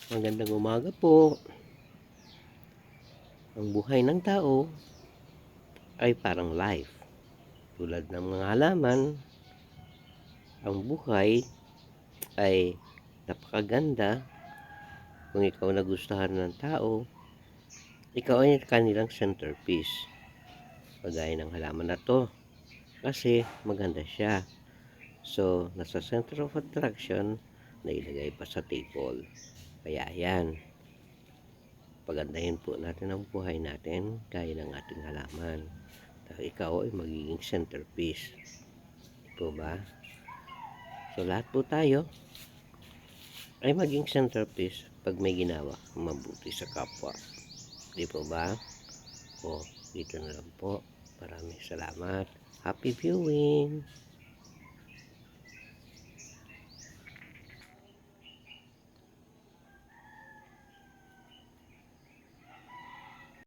Magandang umaga po. Ang buhay ng tao ay parang life. Tulad ng mga halaman, ang buhay ay napakaganda. Kung ikaw nagustuhan ng tao, ikaw ay kanilang centerpiece. Kagaya ng halaman na to, kasi maganda siya. So, nasa center of attraction, nailagay pa sa table. Kaya yan, pagandahin po natin ang buhay natin gaya ng ating halaman. Dahil ikaw ay magiging centerpiece. Di po ba? So, lahat po tayo ay maging centerpiece pag may ginawa mabuti sa kapwa. Di po ba? O, dito na lang po. Maraming salamat. Happy viewing!